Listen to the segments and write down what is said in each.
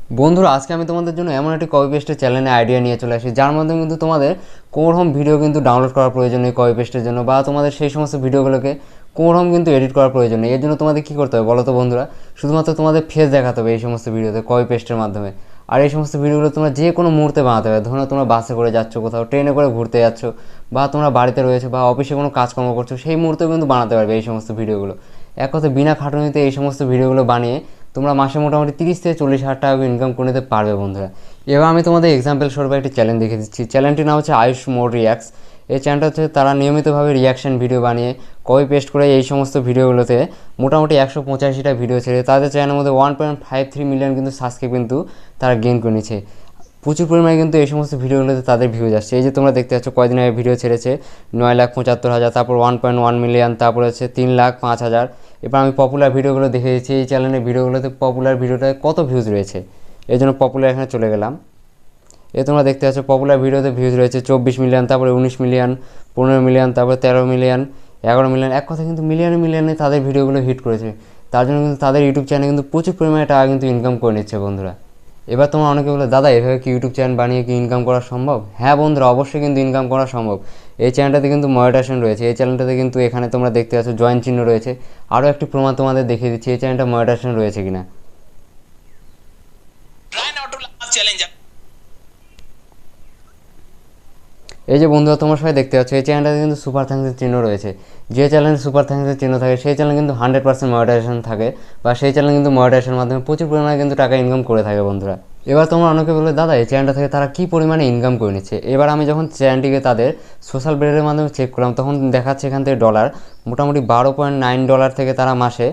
বন্ধুরা, আজকে আমি তোমাদের জন্য এমন একটি কপি পেস্টের চ্যানেলে আইডিয়া নিয়ে চলে আসি, যার মাধ্যমে কিন্তু তোমাদের কোনোরকম ভিডিও কিন্তু ডাউনলোড করার প্রয়োজন নেই কপি পেস্টের জন্য, বা তোমাদের সেই সমস্ত ভিডিওগুলোকে কোনোরকম কিন্তু এডিট করার প্রয়োজন নেই। এর জন্য তোমাদের কী করতে হবে বলো তো বন্ধুরা? শুধুমাত্র তোমাদের ফেস দেখাতে হবে এই সমস্ত ভিডিওতে কপি পেস্টের মাধ্যমে। আর এই সমস্ত ভিডিওগুলো তোমরা যে কোনো মুহূর্তে বানাতে হবে। ধরো তোমরা বাসে করে যাচ্ছ, কোথাও ট্রেনে করে ঘুরতে যাচ্ছ, বা তোমরা বাড়িতে রয়েছো বা অফিসে কোনো কাজকর্ম করছো, সেই মুহূর্তেও কিন্তু বানাতে পারবে এই সমস্ত ভিডিওগুলো। এক কথা বিনা খাটুনিতে এই সমস্ত ভিডিওগুলো বানিয়ে তোমরা মাসে মোটামুটি 30 থেকে 40 হাজার টাকা ইনকাম করে নিতে পারবে বন্ধুরা। এবার আমি তোমাদের এক্সাম্পল স্বরূপ একটি চ্যানেল দেখে দিচ্ছি। চ্যানেলটির নাম হচ্ছে আয়ুষ মোড রিয়াক্টস। এই চ্যানেলটা হচ্ছে তারা নিয়মিতভাবে রিয়াকশান ভিডিও বানিয়ে কপি পেস্ট করে এই সমস্ত ভিডিওগুলোতে মোটামুটি 185টা ভিডিও ছেড়ে তাদের চ্যানেলের মধ্যে 1.53 মিলিয়ন কিন্তু সাবস্ক্রাইব কিন্তু তারা গেইন করে নিচ্ছে। প্রচুর পরিমাণে কিন্তু এই সমস্ত ভিডিওগুলোতে তাদের ভিউজ আসছে। এই যে তোমরা দেখতে পাচ্ছ কয়দিন আগে ভিডিও ছেড়েছে 9,75,000, তারপর 1.1 মিলিয়ন, তারপর হচ্ছে 3,05,000। এবার আমি পপুলার ভিডিওগুলো দেখে দিচ্ছি এই চ্যানেলের ভিডিওগুলোতে পপুলার ভিডিওটায় কত ভিউজ রয়েছে। এই জন্য পপুলার এখানে চলে গেলাম। তোমরা দেখতে পাচ্ছ পপুলার ভিডিওতে ভিউজ রয়েছে 24 মিলিয়ন, তারপরে 19 মিলিয়ন, 15 মিলিয়ন, তারপরে 13 মিলিয়ন, 11 মিলিয়ন। এক কথা কিন্তু মিলিয়নে মিলিয়নে তাদের ভিডিওগুলো হিট করেছে। তার জন্য কিন্তু তাদের ইউটিউব চ্যানেলে কিন্তু প্রচুর পরিমাণে টাকা কিন্তু ইনকাম করে নিচ্ছে বন্ধুরা। এবার তোমরা অনেকে বলে, দাদা এভাবে কি ইউটিউব চ্যানেল বানিয়ে কি ইনকাম করা সম্ভব? হ্যাঁ বন্ধুরা, অবশ্যই কিন্তু ইনকাম করা সম্ভব। এই চ্যানেলটাতে কিন্তু মনিটাইজেশন রয়েছে। এই চ্যানেলটাতে কিন্তু এখানে তোমরা দেখতে পাচ্ছ জয়েন চিহ্ন রয়েছে। আরও একটি প্রমাণ তোমাদের দেখিয়ে দিচ্ছি এই চ্যানেলটা মনিটাইজেশন রয়েছে কিনা। এই যে বন্ধুরা তোমরা সবাই দেখতে পাচ্ছ এই চ্যানেলটাতে কিন্তু সুপার থ্যাঙ্কসের চিহ্ন রয়েছে। যে চ্যানেলে সুপার থ্যাঙ্কসের চিহ্ন থাকে সেই চ্যানেল কিন্তু 100% মনিটাইজেশন থাকে, বা সেই চ্যানেল কিন্তু মনিটাইজেশনের মাধ্যমে প্রচুর পরিমাণে কিন্তু টাকা ইনকাম করে থাকে বন্ধুরা। এবার তোমরা অনেকে বলে, দাদা এই চ্যানেলটা থেকে তারা কী পরিমাণে ইনকাম করে নিচ্ছে? এবার আমি যখন চ্যানেলটিকে তাদের সোশ্যাল মিডিয়ার মাধ্যমে চেক করলাম, তখন দেখাচ্ছে এখান থেকে ডলার মোটামুটি $12.9 থেকে তারা মাসে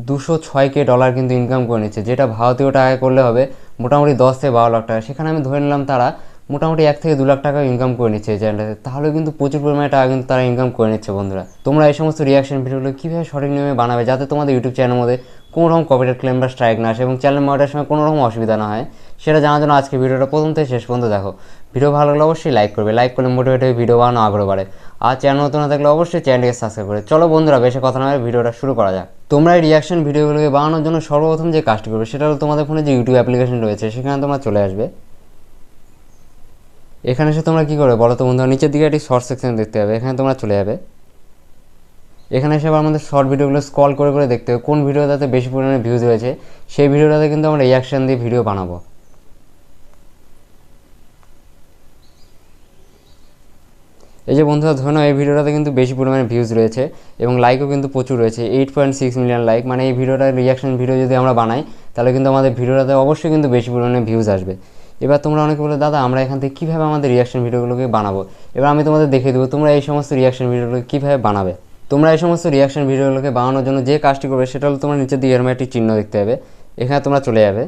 $206K কিন্তু ইনকাম করে নিচ্ছে, যেটা ভারতীয় টাকায় করলে হবে মোটামুটি 10 থেকে 12 লাখ টাকা। সেখানে আমি ধরে নিলাম তারা মোটামুটি 1 থেকে 2 লাখ টাকা ইনকাম করে নিচ্ছে এই চ্যানেলটাতে। তাহলে কিন্তু প্রচুর পরিমাণে টাকা কিন্তু তারা ইনকাম করে নিচ্ছে বন্ধুরা। তোমরা এই সমস্ত রিয়াকশন ভিডিওগুলো কীভাবে সঠিক নিয়মে বানাবে যাতে তোমাদের ইউটিউব চ্যানেলের মধ্যে কোনো রকম কপিরাইট ক্লেম বা স্ট্রাইক না আসে এবং চ্যানেল মনিটাইজেশনের সময় কোনো রকম অসুবিধা না হয়, সেটা জানার জন্য আজকে ভিডিওটা প্রথম থেকে শেষ পর্যন্ত দেখো। ভিডিও ভালো লাগলে অবশ্যই লাইক করবে। লাইক করলে মোটিভেট হয়ে ভিডিও বানানো আগ্রহ বাড়ে। আর চ্যানেল নতুন না থাকলে অবশ্যই চ্যানেলটিকে সাবস্ক্রাইব করে। চলো বন্ধুরা, বেশি কথা না বলে ভিডিওটা শুরু করা যাক। তোমরা এই রিয়াকশন ভিডিওগুলোকে বানানোর জন্য সর্বপ্রথম যে কাজটি করবে সেটা হলো তোমাদের ফোনে যে ইউটিউব অ্যাপ্লিকেশন রয়েছে সেখানে তোমরা চলে আসবে। এখানে এসে তোমরা কী করবে বলো তো বন্ধুরা? নিচের দিকে একটি শর্ট সেকশন দেখতে হবে, এখানে তোমরা চলে যাবে। এখানে এসে আবার আমাদের শর্ট ভিডিওগুলো স্ক্রল করে করে দেখতে হবে কোন ভিডিওটাতে বেশি পরিমাণে ভিউজ রয়েছে। সেই ভিডিওটাতে কিন্তু আমরা রিয়াকশান দিয়ে ভিডিও বানাবো। এই যে বন্ধুরা ধরে নাও এই ভিডিওটাতে কিন্তু বেশি পরিমাণে ভিউজ রয়েছে এবং লাইকও কিন্তু প্রচুর রয়েছে, 8.6 মিলিয়ন লাইক। মানে এই ভিডিওটার রিয়াকশন ভিডিও যদি আমরা বানাই তাহলে কিন্তু আমাদের ভিডিওটাতে অবশ্যই কিন্তু বেশি পরিমাণে ভিউজ আসবে। এবার তোমরা অনেকে বলে, দাদা আমরা এখান থেকে কীভাবে আমাদের রিয়াকশন ভিডিওগুলোকে বানাবো? এবার আমি তোমাদের দেখিয়ে দেবো তোমরা এই সমস্ত রিয়াকশন ভিডিওগুলোকে কীভাবে বানাবে। তোমরা এই সমস্ত রিয়াকশন ভিডিওগুলোকে বানানোর জন্য যে কাজটি করবে সেটা হলো তোমরা নিচের দিকে এরকম একটি চিহ্ন দেখতে হবে, এখানে তোমরা চলে যাবে।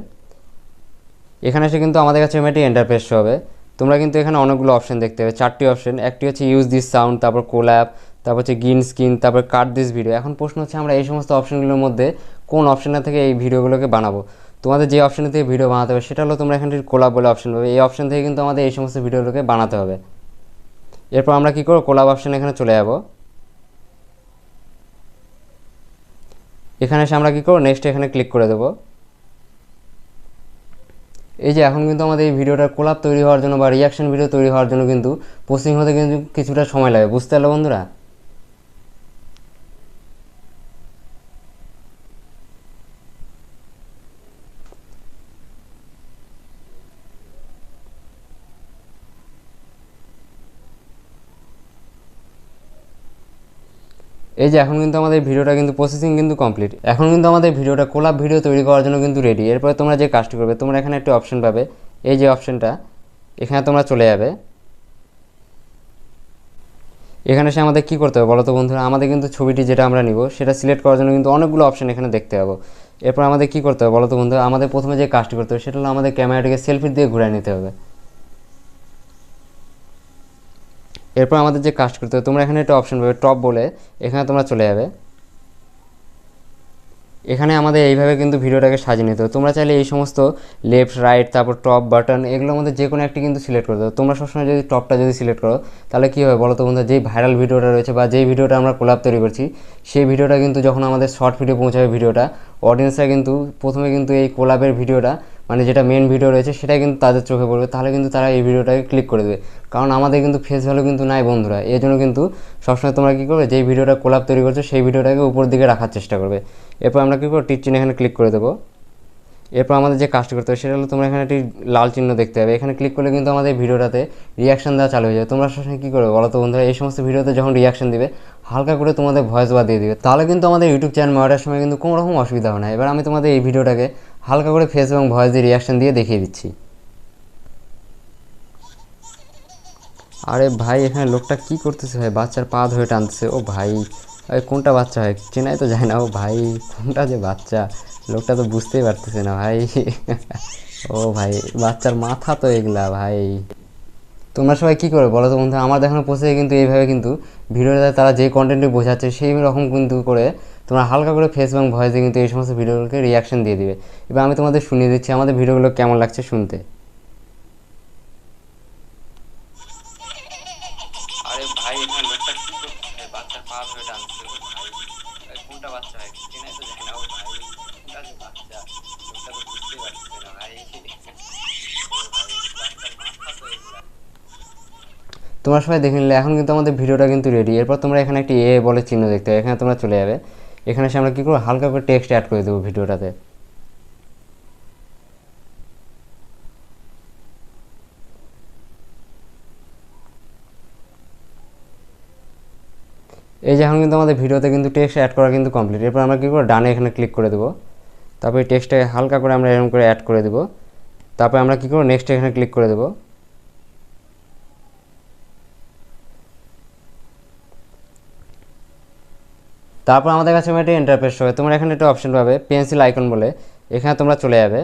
এখানে এসে কিন্তু আমাদের কাছে একটি ইন্টারফেস হবে। তোমরা কিন্তু এখানে অনেকগুলো অপশন দেখতে পাবে, 4টি অপশন। একটি হচ্ছে ইউজ দিস সাউন্ড, তারপর কোল্যাব, তারপর হচ্ছে গ্রিন স্ক্রিন, তারপর কাট দিস ভিডিও। এখন প্রশ্ন হচ্ছে আমরা এই সমস্ত অপশনগুলোর মধ্যে কোন অপশনটা থেকে এই ভিডিওগুলোকে বানাবো। তোমাদের যে অপশন থেকে ভিডিও বানাতে হবে সেটা হলো তোমরা এখানে কোলাব বলে অপশন পাবে। এই অপশন থেকে কিন্তু আমাদের এই সমস্ত ভিডিওগুলোকে বানাতে হবে। এরপর আমরা কী করবো, কোলাব অপশন এখানে চলে যাব। এখানে এসে আমরা কী করবো, নেক্সট এখানে ক্লিক করে দেবো। এই যে এখন কিন্তু আমাদের এই ভিডিওটার কোলাব তৈরি হওয়ার জন্য বা রিয়াকশন ভিডিও তৈরি হওয়ার জন্য কিন্তু প্রসেসিং হতে কিন্তু কিছুটা সময় লাগে, বুঝতে পারলো বন্ধুরা? এই যে এখন কিন্তু আমাদের ভিডিওটা কিন্তু প্রসেসিং কিন্তু কমপ্লিট। এখন কিন্তু আমাদের ভিডিওটা কোলাব ভিডিও তৈরি করার জন্য কিন্তু রেডি। এরপরে তোমরা যে কাজটি করবে, তোমরা এখানে একটা অপশন পাবে, এই যে অপশনটা, এখানে তোমরা চলে যাবে। এখানে এসে আমাদের কী করতে হবে বলো তো বন্ধুরা? আমাদের কিন্তু ছবিটি যেটা আমরা নিব সেটা সিলেক্ট করার জন্য কিন্তু অনেকগুলো অপশন এখানে দেখতে পাবো। এরপর আমাদের কী করতে হবে বলো তো বন্ধুরা? আমাদের প্রথমে যে কাজটি করতে হবে সেটা হলো আমাদের ক্যামেরাটিকে সেলফি দিয়ে ঘুরিয়ে নিতে হবে। এরপর আমাদের যে কাজ করতে হবে, তোমরা এখানে একটা অপশন পাবে টপ বলে, এখানে তোমরা চলে যাবে। এখানে আমাদের এইভাবে কিন্তু ভিডিওটাকে সাজিয়ে নিতে হবে। তোমরা চাইলে এই সমস্ত লেফট রাইট তারপর টপ বাটন এগুলোর মধ্যে যে কোনো একটি কিন্তু সিলেক্ট করতে হবে। তোমরা সবসময় যদি টপটা যদি সিলেক্ট করো তাহলে কী হবে বলো তো বন্ধুরা? যেই ভাইরাল ভিডিওটা রয়েছে বা যেই ভিডিওটা আমরা কোলাব তৈরি করছি সেই ভিডিওটা কিন্তু যখন আমাদের শর্ট ভিডিও পৌঁছাবে ভিডিওটা, অডিয়েন্সরা কিন্তু প্রথমে কিন্তু এই কোলাবের ভিডিওটা মানে যেটা মেন ভিডিও রয়েছে সেটাই কিন্তু তাদের চোখে পড়বে, তাহলে কিন্তু তারা এই ভিডিওটাকে ক্লিক করে দেবে। কারণ আমাদের কিন্তু ফেস ভ্যালু কিন্তু নাই বন্ধুরা, এই জন্য কিন্তু সবসময় তোমরা কী করবে, যেই ভিডিওটা কোলাপ তৈরি করছো সেই ভিডিওটাকে উপর দিকে রাখার চেষ্টা করবে। এরপর আমরা কী করবো, টিক চিহ্ন এখানে ক্লিক করে দেবো। এরপর আমাদের যে কাজটা করতে হবে সেটা হলো, তোমরা এখানে একটি লাল চিহ্ন দেখতে হবে, এখানে ক্লিক করলে কিন্তু আমাদের ভিডিওটাতে রিয়াকশান দেওয়া চালু হয়ে যাবে। তোমরা সবসময় কী করবে বলো তো বন্ধুরা, এই সমস্ত ভিডিওতে যখন রিয়াকশান দিবে হালকা করে তোমাদের ভয়েস বা দিয়ে দিবে, তাহলে কিন্তু আমাদের ইউটিউব চ্যানেল মডার সময় কিন্তু কোনো রকম অসুবিধা হবে না। এবার আমি তোমাদের এই ভিডিওটাকে হালকা করে ফেস এবং ভয়েস দিয়ে রিয়াকশান দিয়ে দেখিয়ে দিচ্ছি। আরে ভাই এখানে লোকটা কি করতেছে ভাই, বাচ্চার পা ধরে টানতেছে। ও ভাই, কোনটা বাচ্চা হয় চেনাই তো যায় না। ও ভাই কোনটা যে বাচ্চা, লোকটা তো বুঝতেই পারতেছে না ভাই। ও ভাই বাচ্চার মাথা তো এগুলা ভাই। তোমরা সবাই কী করবে বলো তো বন্ধু, আমার দেখানো প্রসেসে কিন্তু এইভাবে কিন্তু ভিডিওতে তারা যে কন্টেন্টটি বোঝাচ্ছে সেই রকম কিন্তু করে তোমরা হালকা করে ফেস এবং ভয়েসে কিন্তু এই সমস্ত ভিডিওগুলোকে রিয়াকশন দিয়ে দিবে। এবার আমি তোমাদের শুনিয়ে দিচ্ছি আমাদের ভিডিওগুলো কেমন লাগছে শুনতে। আরে ভাই এখানে লোকটা কি করতেছে, বাচ্চার পা ধরে টানছে। ও ভাই কোনটা বাচ্চা হয় চেনাই তো যায় না। ও ভাই কোনটা যে বাচ্চা, লোকটা তো বুঝতেই পারতেছে না ভাই। ও ভাই বাচ্চার মাথা তো এগুলা। তোমরা সবাই দেখে নিলে এখন কিন্তু আমাদের ভিডিওটা কিন্তু রেডি। এরপর তোমরা এখানে একটি এ বলে চিহ্ন দেখতে হবে, এখানে তোমরা চলে যাবে। এখানে এসে আমরা কী করবো, হালকা করে টেক্সট অ্যাড করে দেবো ভিডিওটাতে। এই যে এখন কিন্তু আমাদের ভিডিওতে কিন্তু টেক্সট অ্যাড করা কিন্তু কমপ্লিট। এরপর আমরা কী করবো, ডানে এখানে ক্লিক করে দেবো। তারপর এই টেক্সটটাকে হালকা করে আমরা এরকম করে অ্যাড করে দেবো। তারপর আমরা কী করবো, নেক্সট এখানে ক্লিক করে দেবো। তারপর আমাদের কাছে একটা ইন্টারফেস হবে, তোমরা এখানে একটা অপশন পাবে পেন্সিল আইকন বলে, এখানে তোমরা চলে যাবে।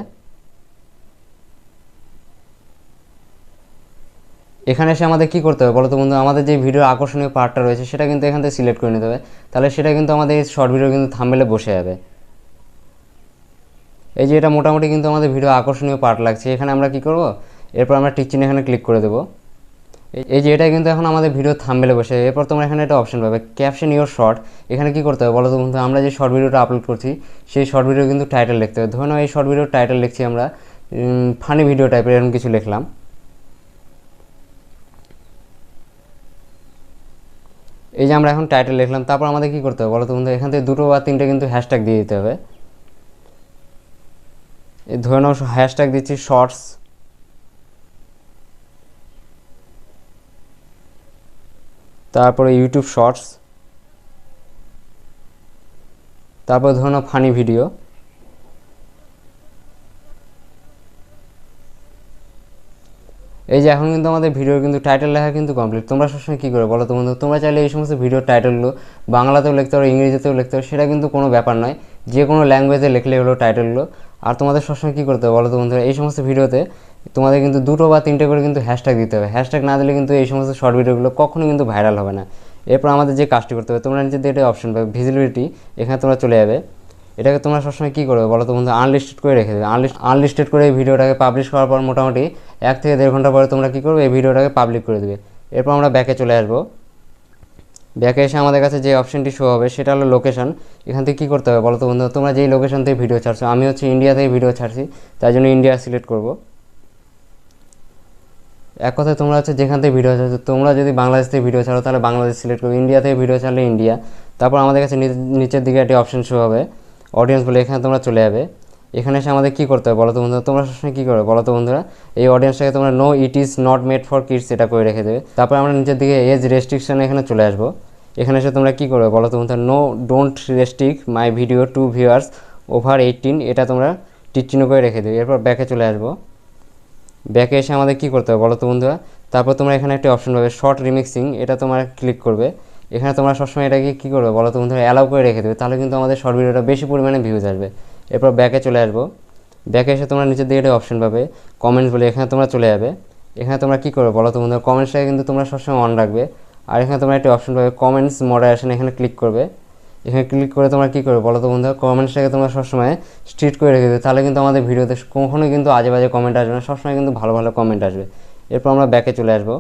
এখানে এসে আমাদের কী করতে হবে বলো তো বন্ধু, আমাদের যে ভিডিওর আকর্ষণীয় পার্টটা রয়েছে সেটা কিন্তু এখান থেকে সিলেক্ট করে নিতে হবে, তাহলে সেটা কিন্তু আমাদের এই শর্ট ভিডিও কিন্তু থাম্বনেলে বসে যাবে। এই যে এটা মোটামুটি কিন্তু আমাদের ভিডিও আকর্ষণীয় পার্ট লাগছে, এখানে আমরা কী করব, এরপর আমরা টিক চিহ্ন এখানে ক্লিক করে দেবো। এই যে এটা কিন্তু এখন আমাদের ভিডিও থাম্বনেলে বসে। এরপর তোমরা এখানে একটা অপশন পাবে ক্যাপশন ইওর শর্ট, এখানে কী করতে হবে বলো তো বন্ধু, আমরা যে শর্ট ভিডিওটা আপলোড করছি সেই শর্ট ভিডিও কিন্তু টাইটেল লিখতে হবে। ধরে নাও এই শর্ট ভিডিওর টাইটেল লিখছি আমরা ফানি ভিডিও টাইপের এরকম কিছু লিখলাম। এই যে আমরা এখন টাইটেল লিখলাম, তারপর আমাদের কী করতে হবে বলো তো বন্ধু, এখান থেকে 2 বা 3টে কিন্তু হ্যাশট্যাগ দিয়ে দিতে হবে। এই ধরে নাও হ্যাশট্যাগ দিচ্ছি শর্টস, তারপরে ইউটিউব শর্টস, তারপর ধরে নাও ফানি ভিডিও। এই যে এখন কিন্তু আমাদের ভিডিওর কিন্তু টাইটেল লেখা কিন্তু কমপ্লিট। তোমরা সবসময় কী করে বলো তো বন্ধু, তোমরা চাইলে এই সমস্ত ভিডিওর টাইটেলগুলো বাংলাতেও লিখতে পারো, ইংরেজিতেও লিখতে পারো, সেটা কিন্তু কোনো ব্যাপার নয়, যে কোনো ল্যাঙ্গুয়েজে লিখলে হলো টাইটেলগুলো। আর তোমাদের সবসময় কী করতে হবে বলো তো বন্ধুরা, এই সমস্ত ভিডিওতে তোমাদের কিন্তু 2 বা 3টে করে কিন্তু হ্যাশট্যাগ দিতে হবে। হ্যাশট্যাগ না দিলে কিন্তু এই সমস্ত শর্ট ভিডিওগুলো কখনোই কিন্তু ভাইরাল হবে না। এরপর আমাদের যে কাজটি করতে হবে, তোমরা নিচে দিয়ে একটা অপশন পাবে ভিজিবিলিটি, এখানে তোমরা চলে যাবে। এটাকে তোমরা সবসময় কী করবে বলো তো বন্ধু, আনলিস্টেড করে রেখে দেবে। আনলিস্টেড করে এই ভিডিওটাকে পাবলিশ করার পর মোটামুটি 1 থেকে 1.5 ঘন্টা পরে তোমরা কী করবে, এই ভিডিওটাকে পাবলিক করে দেবে। এরপর আমরা ব্যাকে চলে আসবো। ব্যাকে এসে আমাদের কাছে যে অপশনটি শো হবে সেটা হলো লোকেশন। এখান থেকে কী করতে হবে বলো তো বন্ধু, তোমরা যেই লোকেশন থেকে ভিডিও ছাড়ছো, আমি হচ্ছে ইন্ডিয়া থেকে ভিডিও ছাড়ছি তাই জন্য ইন্ডিয়া সিলেক্ট করব। এক কথায় তোমরা হচ্ছে যেখান থেকে ভিডিও ছাড়ছো, তোমরা যদি বাংলাদেশ থেকে ভিডিও ছাড়ো তাহলে বাংলাদেশ সিলেক্ট করবে, ইন্ডিয়া থেকে ভিডিও ছাড়লে ইন্ডিয়া। তারপর আমাদের কাছে নিচের দিকে একটি অপশন শো হবে অডিয়েন্স বলে, এখানে তোমরা চলে যাবে। এখানে এসে আমাদের কী করতে হবে বলো তো বন্ধুরা, তোমরা সবসময় কী করবে বলো তো বন্ধুরা, এই অডিয়েন্সটাকে তোমরা no it is not made for kids এটা করে রেখে দেবে। তারপর আমরা নিচের দিকে এজ রেস্ট্রিকশানে এখানে চলে আসবো। এখানে এসে তোমরা কী করবে বলো তো বন্ধুরা, no don't restrict my video to viewers over 18 এটা তোমরা টিক চিহ্ন করে রেখে দেবে। এরপর ব্যাকে চলে আসবো। ব্যাকে এসে আমাদের কী করতে হবে বলো তো বন্ধুরা, তারপর তোমরা এখানে একটা অপশন পাবে শর্ট রিমিক্সিং, এটা তোমরা ক্লিক করবে। এখানে তোমরা সবসময় এটাকে কী করবে বলো তো বন্ধুরা, অ্যালাউ করে রেখে দেবে, তাহলে কিন্তু আমাদের শর্ট ভিডিওটা বেশি পরিমাণে ভিউজ আসবে। এরপর ব্যাকে চলে আসবো। ব্যাকে এসে তোমরা নিচের দিকে একটা অপশন পাবে কমেন্টস বলে, এখানে তোমরা চলে যাবে। এখানে তোমরা কী করবে বলো তো বন্ধুরা, কমেন্টসটাকে কিন্তু তোমরা সবসময় অন রাখবে। আর এখানে তোমরা একটা অপশন পাবে কমেন্টস মডারেশন, এখানে ক্লিক করবে। এখানে ক্লিক করে তোমরা কী করবে বলো তো বন্ধুরা, কমেন্টসটাকে তোমরা সবসময় স্ট্রিক্ট করে রেখে দেবে, তাহলে কিন্তু আমাদের ভিডিওতে কখনোই কিন্তু আজে বাজে কমেন্ট আসবে না, সবসময় কিন্তু ভালো ভালো কমেন্ট আসবে। এরপর আমরা ব্যাকে চলে আসবো।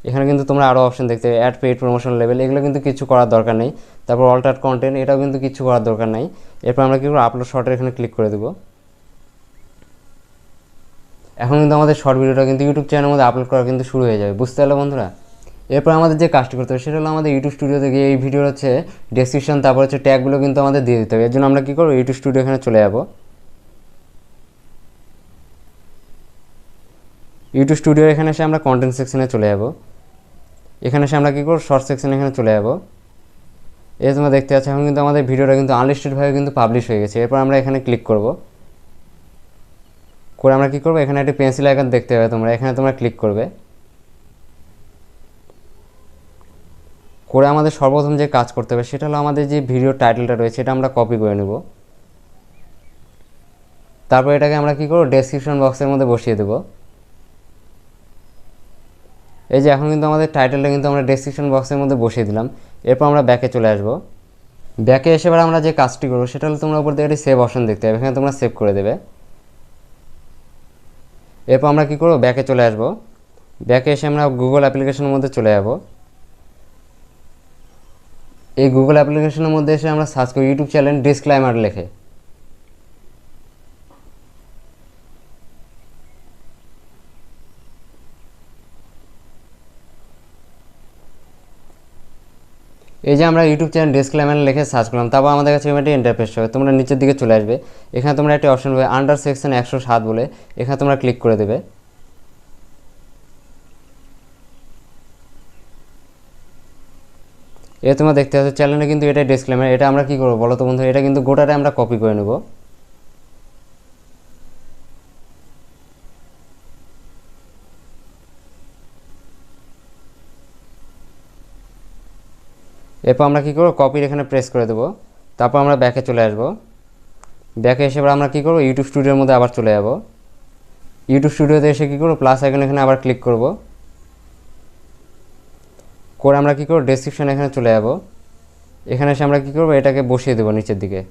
এখানে কিন্তু তোমরা আরও অপশন দেখতে পাবে অ্যাড পেইড প্রমোশন লেভেল, এগুলো কিন্তু কিছু করার দরকার নেই। তারপর অল্টার কন্টেন্ট, এটাও কিন্তু কিছু করার দরকার নেই। এরপর আমরা কী করবো, আপলোড শর্টের এখানে ক্লিক করে দেবো। এখন কিন্তু আমাদের শর্ট ভিডিওটা কিন্তু ইউটিউব চ্যানেলের মধ্যে আপলোড করা কিন্তু শুরু হয়ে যাবে, বুঝতে পারলে বন্ধুরা। এরপর আমাদের যে কাজটি করতে হবে সেটা হলো আমাদের ইউটিউব স্টুডিওতে গিয়ে এই ভিডিওর হচ্ছে ডেসক্রিপশন তারপর হচ্ছে ট্যাগগুলো কিন্তু আমাদের দিয়ে দিতে হবে। এর জন্য আমরা কী করবো, ইউটিউব স্টুডিও এখানে চলে যাবো। ইউটিউব স্টুডিও এখানে এসে আমরা কন্টেন্ট সেকশনে চলে যাব। এখানে এসে আমরা কী করবো, শর্ট সেকশনে এখানে চলে যাব। এই তোমরা দেখতে পাচ্ছ এখন কিন্তু আমাদের ভিডিওটা কিন্তু আনলিস্টেডভাবে কিন্তু পাবলিশ হয়ে গেছে। এরপর আমরা এখানে ক্লিক করব, করে আমরা কী করবো, এখানে একটা পেন্সিল আইকন দেখতে পাবে তোমরা, এখানে তোমরা ক্লিক করবে। করে আমাদের সর্বপ্রথম যে কাজ করতে হবে সেটা হলো আমাদের যে ভিডিও টাইটেলটা রয়েছে এটা আমরা কপি করে নেব। তারপর এটাকে আমরা কী করবো, ডেসক্রিপশন বক্সের মধ্যে বসিয়ে দেবো। এই যে এখন কিন্তু আমাদের টাইটেলটা কিন্তু আমরা ডেসক্রিপশন বক্সের মধ্যে বসিয়ে দিলাম। এরপর আমরা ব্যাকে চলে আসবো। ব্যাকে এসে এবার আমরা যে কাজটি করবো সেটা হলো তোমরা উপর থেকে একটি সেভ অপশন দেখতে পাবে, এখানে তোমরা সেভ করে দেবে। এরপর আমরা কী করবো, ব্যাকে চলে আসবো। ব্যাকে এসে আমরা গুগল অ্যাপ্লিকেশনের মধ্যে চলে যাব। এই গুগল অ্যাপ্লিকেশনের মধ্যে এসে আমরা সার্চ করি ইউটিউব চ্যানেল ডিসক্লেমার লেখে। এই যে আমরা ইউটিউব চ্যানেল ডিসক্লেমার লিখে সার্চ করলাম, তারপর আমাদের কাছে এমন একটা ইন্টারফেস হবে। তোমরা নিচের দিকে চলে আসবে, এখানে তোমরা একটা অপশন পাবে আন্ডার সেকশন 107 বলে, এখানে তোমরা ক্লিক করে দেবে। এ তোমরা দেখতে পাচ্ছ চ্যানেলে কিন্তু এটা ডিসক্লেমার। এটা আমরা কী করবো বলো তো বন্ধু, এটা কিন্তু গোটাটা আমরা কপি করে নেব। এরপর আমরা কী করবো, কপির এখানে প্রেস করে দেবো। তারপর আমরা ব্যাকে চলে আসবো। ব্যাকে এসে এবার আমরা কী করবো, ইউটিউব স্টুডিওর মধ্যে আবার চলে যাব। ইউটিউব স্টুডিওতে এসে কী করবো, প্লাস আইকন এখানে আবার ক্লিক করব। করে আমরা কী করবো, ডেসক্রিপশন এখানে চলে যাব। এখানে এসে আমরা কী করবো, এটাকে বসিয়ে দেবো নিচের দিকে।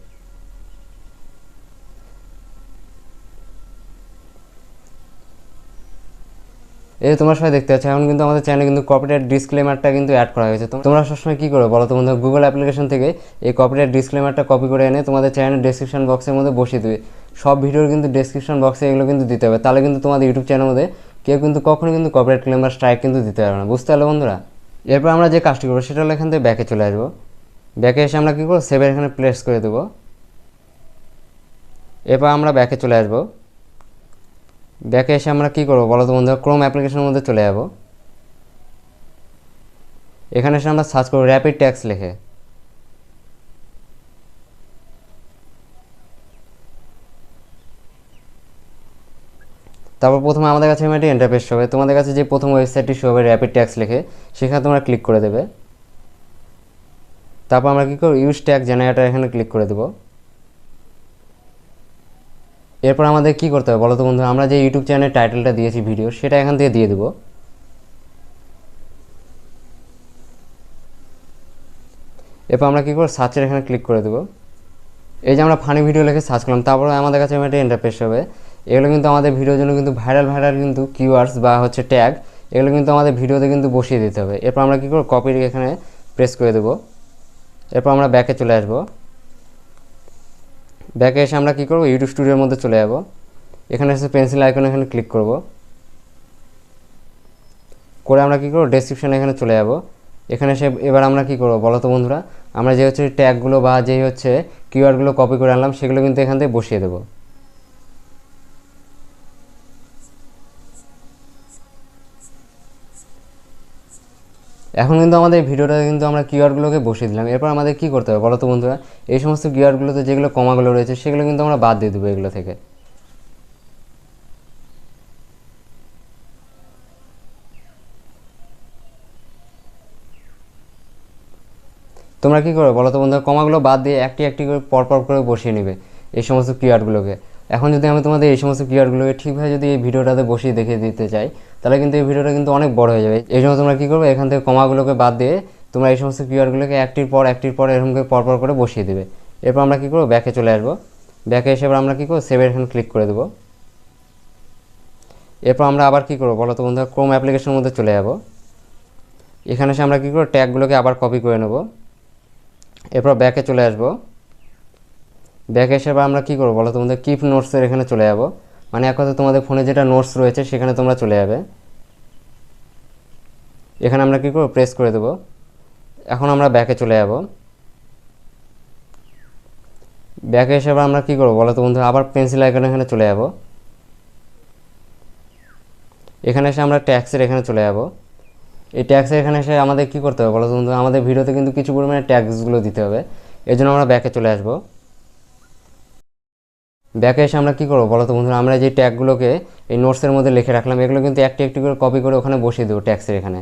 এই যে তোমরা সবাই দেখতে পাচ্ছ এখন কিন্তু আমাদের চ্যানেলে কিন্তু কপিরাইট ডিসক্লেমারটা কিন্তু অ্যাড করা হয়েছে। তোমরা সবসময় কী করো বলো তো বন্ধু, গুগল অ্যাপ্লিকেশন থেকে এই কপিরাইট ডিসক্লেমারটা কপি করে এনে তোমাদের চ্যানেলের ডেসক্রিপশন বক্সের মধ্যে বসিয়ে দেবে। সব ভিডিওর কিন্তু ডেসক্রিপশন বক্সে এগুলো কিন্তু দিতে হবে, তাহলে কিন্তু তোমাদের ইউটিউব চ্যানেলের মধ্যে কেউ কিন্তু কখনো কিন্তু কপিরাইট ক্লেম বা স্ট্রাইক কিন্তু দিতে পারবে না, বুঝতে পারলে বন্ধুরা। এরপর আমরা যে কাজটি করবো সেটা হলো এখান থেকে ব্যাকে চলে আসবো। ব্যাকে এসে আমরা কী করবো, সেভের এখানে প্লেস করে দেবো। এরপর আমরা ব্যাকে চলে আসবো। ব্যাকে এসে আমরা কী করবো বলো তো বন্ধুরা, ক্রোম অ্যাপ্লিকেশনের মধ্যে চলে যাব। এখানে এসে আমরা সার্চ করবো র্যাপিড ট্যাক্স লিখে। তারপর প্রথমে আমাদের কাছে একটি ইন্টারফেস হবে, তোমাদের কাছে যে প্রথম ওয়েবসাইটটি শো হবে র্যাপিড ট্যাক্স লিখে, সেখানে তোমরা ক্লিক করে দেবে। তারপর আমরা কী করবো, ইউজ ট্যাগ জেনারেটর এখানে ক্লিক করে দেবো। এরপর আমাদের কী করতে হবে বলো তো বন্ধু, আমরা যে ইউটিউব চ্যানেলের টাইটেলটা দিয়েছি ভিডিও, সেটা এখান থেকে দিয়ে দেবো। এরপর আমরা কী করবো, সার্চের এখানে ক্লিক করে দেবো। এই যে আমরা ফানি ভিডিও লিখে সার্চ করলাম, তারপরে আমাদের কাছে একটা ইন্টারফেস হবে। এগুলো কিন্তু আমাদের ভিডিওর জন্য কিন্তু ভাইরাল কিন্তু কিওয়ার্ডস বা হচ্ছে ট্যাগ, এগুলো কিন্তু আমাদের ভিডিওতে কিন্তু বসিয়ে দিতে হবে। এরপর আমরা কী করবো, কপির এখানে প্রেস করে দেবো। এরপর আমরা ব্যাকে চলে আসবো। ব্যাকে এসে আমরা কী করবো, ইউটিউব স্টুডিওর মধ্যে চলে যাব। এখানে এসে পেন্সিল আইকন এখানে ক্লিক করব। করে আমরা কী করবো, ডেসক্রিপশন এখানে চলে যাব। এখানে এসে এবার আমরা কী করবো বলো তো বন্ধুরা, আমরা যে হচ্ছে ট্যাগগুলো বা যে হচ্ছে কিওয়ার্ডগুলো কপি করে আনলাম সেগুলো কিন্তু এখান থেকে বসিয়ে দেবো। এখন কিন্তু আমাদের ভিডিওটা কিন্তু আমরা কিওয়ার্ডগুলোকে বসিয়ে দিলাম। এরপর আমাদের কী করতে হবে বলো তো বন্ধুরা, এই সমস্ত কিওয়ার্ডগুলোতে যেগুলো কমাগুলো রয়েছে সেগুলো কিন্তু আমরা বাদ দিয়ে দেবো এগুলো থেকে। তোমরা কী করো বলো তো বন্ধুরা, কমাগুলো বাদ দিয়ে একটি একটি করে পরপর করে বসিয়ে নেবে এই সমস্ত কিওয়ার্ডগুলোকে। এখন যদি আমি তোমাদের এই সমস্ত কিওয়ার্ডগুলোকে ঠিকভাবে যদি এই ভিডিওটাতে বসিয়ে দেখে দিতে চাই, তাহলে কিন্তু এই ভিডিওটা কিন্তু অনেক বড় হয়ে যাবে। এই জন্য তোমরা কী করবে, এখান থেকে কমাগুলোকে বাদ দিয়ে তোমরা এই সমস্ত কিওয়ার্ডগুলোকে একটির পর এরকম করে পরপর করে বসিয়ে দেবে। এরপর আমরা কী করবো, ব্যাকে চলে আসবো। ব্যাকে এসে এবার আমরা কী করবো, সেভের এখানে ক্লিক করে দেবো। এরপর আমরা আবার কী করবো বলো তো বন্ধুরা, ক্রোম অ্যাপ্লিকেশনের মধ্যে চলে যাব। এখানে এসে আমরা কী করবো, ট্যাগগুলোকে আবার কপি করে নেব। এরপর ব্যাকে চলে আসবো। ব্যাকে এসে আমরা কী করবো বলো তোমাদের, কিপ নোটসের এখানে চলে যাব। মানে এক কথা তোমাদের ফোনে যেটা নোটস রয়েছে সেখানে তোমরা চলে যাবে। এখানে আমরা কী করবো, প্রেস করে দেবো। এখন আমরা ব্যাকে চলে যাব। ব্যাকে এসে আবার আমরা কী করবো বলো তো বন্ধু, আবার পেন্সিল আইকনে এখানে চলে যাব। এখানে এসে আমরা ট্যাক্সের এখানে চলে যাব। এই ট্যাক্সের এখানে এসে আমাদের কী করতে হবে বলো তো বন্ধু, আমাদের ভিডিওতে কিন্তু কিছু পরিমাণে ট্যাক্সগুলো দিতে হবে। এর জন্য আমরা ব্যাকে চলে আসবো। ব্যাকে এসে আমরা কী করবো বলো তো বন্ধুরা, আমরা যে ট্যাগগুলোকে এই নোটসের মধ্যে লিখে রাখলাম এগুলো কিন্তু একটি একটি করে কপি করে ওখানে বসিয়ে দেবো ট্যাক্সের এখানে।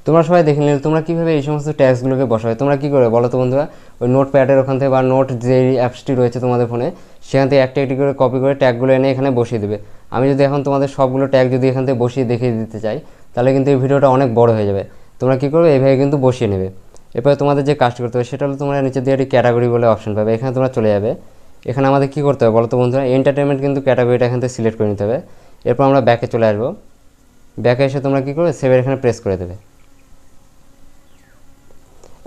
তোমরা সবাই দেখে নিলে তোমরা কীভাবে এই সমস্ত ট্যাক্সগুলোকে বসাবে। তোমরা কী করে বলো তো বন্ধুরা, ওই নোট প্যাডের ওখান থেকে বা নোট যে অ্যাপসটি রয়েছে তোমাদের ফোনে সেখান থেকে একটি একটি করে কপি করে ট্যাগগুলো এনে এখানে বসিয়ে দেবে। আমি যদি এখন তোমাদের সবগুলো ট্যাগ যদি এখান থেকে বসিয়ে দেখিয়ে দিতে চাই তাহলে কিন্তু এই ভিডিওটা অনেক বড় হয়ে যাবে। তোমরা কী করবে, এইভাবে কিন্তু বসিয়ে নেবে। এরপরে তোমাদের যে কাজটি করতে হবে সেটা হলো তোমরা নিচে দিয়ে একটি ক্যাটাগরি বলে অপশন পাবে, এখানে তোমরা চলে যাবে। এখানে আমাদের কী করতে হবে বলো তো বন্ধুরা, এন্টারটেনমেন্ট কিন্তু ক্যাটাগরিটা এখান থেকে সিলেক্ট করে নিতে হবে। এরপর আমরা ব্যাকে চলে আসবো। ব্যাকে এসে তোমরা কী করবে, সেভের এখানে প্রেস করে দেবে।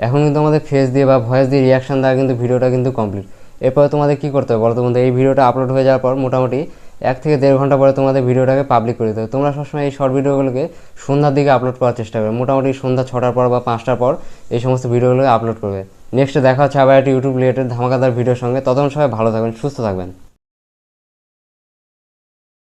এখন কিন্তু আমাদের ফেস দিয়ে বা ভয়েস দিয়ে রিয়াকশান দেওয়া কিন্তু ভিডিওটা কিন্তু কমপ্লিট। এরপরে তোমাদের কী করতে হবে বলো তো বন্ধু, এই ভিডিওটা আপলোড হয়ে যাওয়ার পর মোটামুটি 1 থেকে 1.5 ঘন্টা পরে তোমাদের ভিডিওটাকে পাবলিক করে দিতে হবে। তোমরা সবসময় এই শর্ট ভিডিওগুলোকে সন্ধ্যার দিকে আপলোড করার চেষ্টা করবে, মোটামুটি সন্ধ্যা 6টার পর বা 5টার পর এই সমস্ত ভিডিওগুলোকে আপলোড করবে। নেক্সট দেখা হচ্ছে আবার একটি ইউটিউব রিলেটেড ধামাকাদার ভিডিওর সঙ্গে। ততক্ষণ সবাই ভালো থাকবেন, সুস্থ থাকবেন।